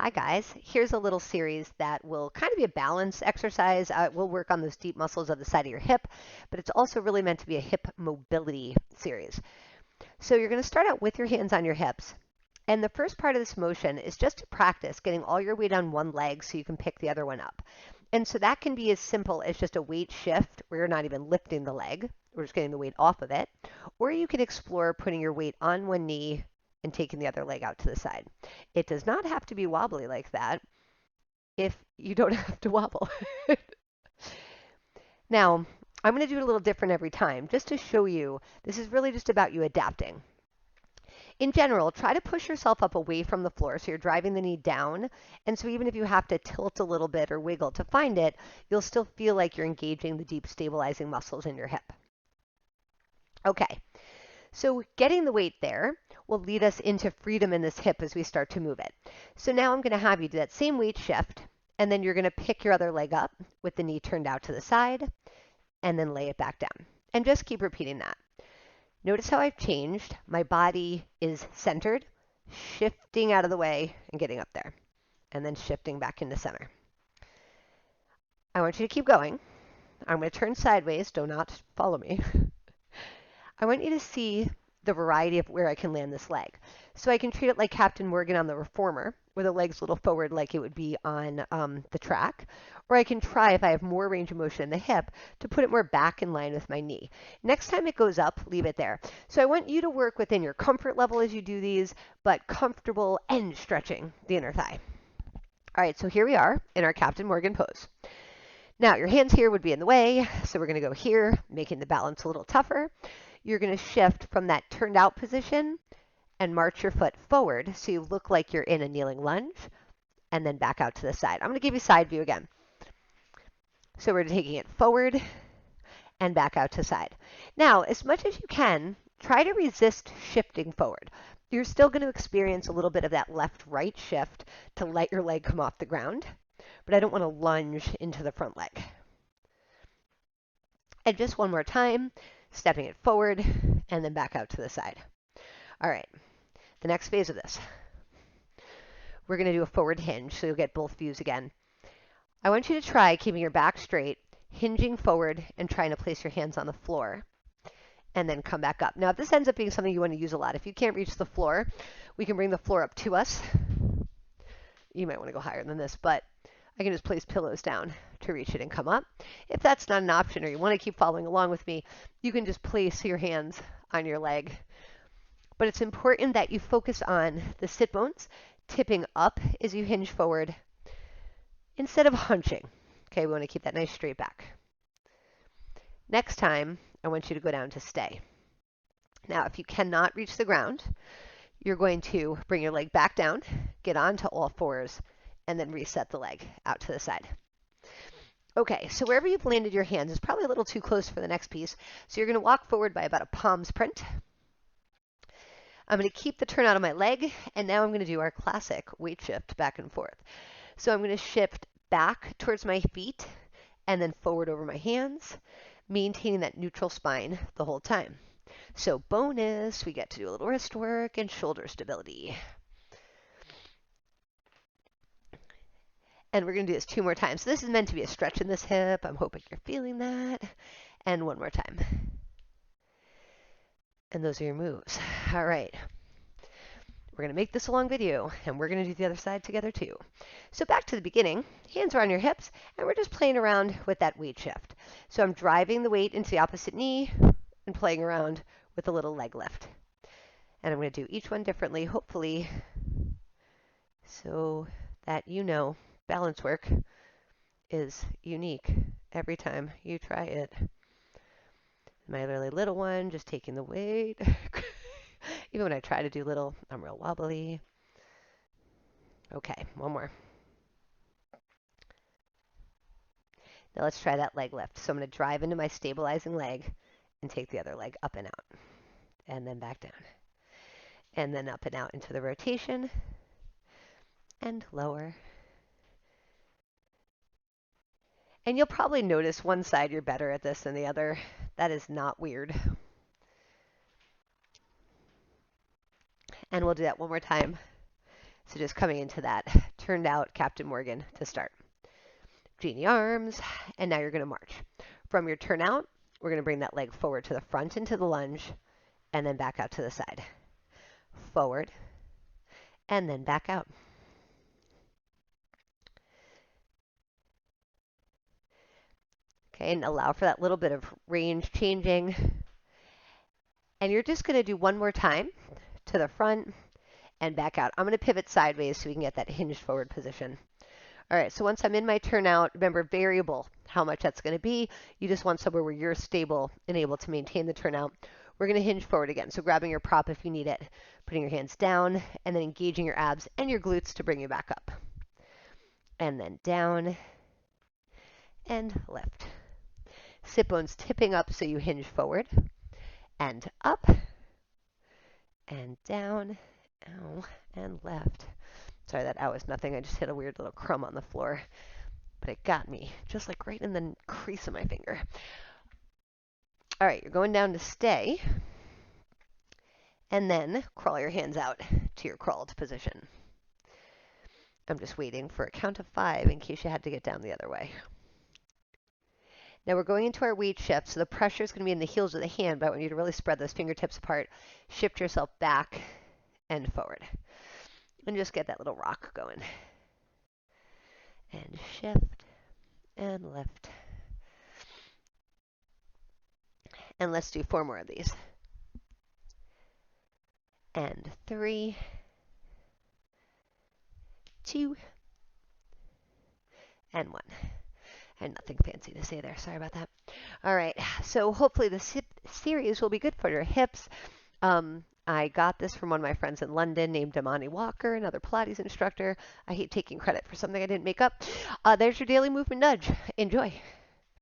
Hi guys, here's a little series that will kind of be a balance exercise. We'll work on those deep muscles of the side of your hip, but it's also really meant to be a hip mobility series. So you're going to start out with your hands on your hips. And the first part of this motion is just to practice getting all your weight on one leg so you can pick the other one up. And so that can be as simple as just a weight shift where you're not even lifting the leg, we're just getting the weight off of it. Or you can explore putting your weight on one knee and taking the other leg out to the side. It does not have to be wobbly like that if you don't have to wobble. Now, I'm going to do it a little different every time just to show you this is really just about you adapting. In general, try to push yourself up away from the floor so you're driving the knee down. And so even if you have to tilt a little bit or wiggle to find it, you'll still feel like you're engaging the deep stabilizing muscles in your hip. Okay, so getting the weight there will lead us into freedom in this hip as we start to move it. So now I'm going to have you do that same weight shift, and then you're going to pick your other leg up with the knee turned out to the side, and then lay it back down. And just keep repeating that. Notice how I've changed. My body is centered, shifting out of the way and getting up there, and then shifting back into center. I want you to keep going. I'm going to turn sideways. Do not follow me. I want you to see the variety of where I can land this leg. So I can treat it like Captain Morgan on the Reformer, where the leg's a little forward like it would be on the track. Or I can try, if I have more range of motion in the hip, to put it more back in line with my knee. Next time it goes up, leave it there. So I want you to work within your comfort level as you do these, but comfortable and stretching the inner thigh. All right, so here we are in our Captain Morgan pose. Now your hands here would be in the way, so we're going to go here, making the balance a little tougher. You're going to shift from that turned out position and march your foot forward so you look like you're in a kneeling lunge, and then back out to the side. I'm going to give you side view again. So we're taking it forward and back out to side. Now, as much as you can, try to resist shifting forward. You're still going to experience a little bit of that left-right shift to let your leg come off the ground, but I don't want to lunge into the front leg. And just one more time, stepping it forward and then back out to the side. All right, the next phase of this, we're going to do a forward hinge, so you'll get both views again. I want you to try keeping your back straight, hinging forward, and trying to place your hands on the floor, and then come back up. Now, if this ends up being something you want to use a lot, if you can't reach the floor, we can bring the floor up to us. You might want to go higher than this, but I can just place pillows down to reach it and come up. If that's not an option or you want to keep following along with me, you can just place your hands on your leg. But it's important that you focus on the sit bones tipping up as you hinge forward instead of hunching. Okay, we want to keep that nice straight back. Next time, I want you to go down to stay. Now, if you cannot reach the ground, you're going to bring your leg back down, get onto all fours, and then reset the leg out to the side. Okay, so wherever you've landed your hands is probably a little too close for the next piece. So you're going to walk forward by about a palm sprint. I'm going to keep the turn out of my leg, and now I'm going to do our classic weight shift back and forth. So I'm going to shift back towards my feet and then forward over my hands, maintaining that neutral spine the whole time. So bonus, we get to do a little wrist work and shoulder stability. And we're going to do this 2 more times. So this is meant to be a stretch in this hip. I'm hoping you're feeling that. And 1 more time. And those are your moves. All right. We're going to make this a long video, and we're going to do the other side together too. So back to the beginning, hands are on your hips, and we're just playing around with that weight shift. So I'm driving the weight into the opposite knee and playing around with a little leg lift. And I'm going to do each one differently, hopefully, so that you know balance work is unique every time you try it. My really little one, just taking the weight. Even when I try to do little, I'm real wobbly. Okay, 1 more. Now let's try that leg lift. So I'm going to drive into my stabilizing leg and take the other leg up and out. And then back down. And then up and out into the rotation. And lower. And you'll probably notice one side you're better at this than the other. That is not weird. And we'll do that 1 more time. So just coming into that turned out Captain Morgan to start. Genie arms, and now you're going to march. From your turnout, we're going to bring that leg forward to the front into the lunge, and then back out to the side. Forward, and then back out. Okay, and allow for that little bit of range changing. And you're just going to do one more time to the front and back out. I'm going to pivot sideways so we can get that hinged forward position. All right, so once I'm in my turnout, remember variable how much that's going to be. You just want somewhere where you're stable and able to maintain the turnout. We're going to hinge forward again. So grabbing your prop if you need it, putting your hands down, and then engaging your abs and your glutes to bring you back up. And then down and lift. Sit bones tipping up so you hinge forward and up and down, ow, and left. Sorry, that ow is nothing. I just hit a weird little crumb on the floor, but it got me just like right in the crease of my finger. All right, you're going down to stay, and then crawl your hands out to your crawled position. I'm just waiting for a count of 5 in case you had to get down the other way. Now we're going into our weight shift, so the pressure is going to be in the heels of the hand, but I want you to really spread those fingertips apart, shift yourself back and forward, and just get that little rock going. And shift and lift. And let's do 4 more of these. And 3, 2, and 1. And nothing fancy to say there. Sorry about that. All right. So hopefully this series will be good for your hips. I got this from one of my friends in London named Damani Walker, another Pilates instructor. I hate taking credit for something I didn't make up. There's your daily movement nudge. Enjoy.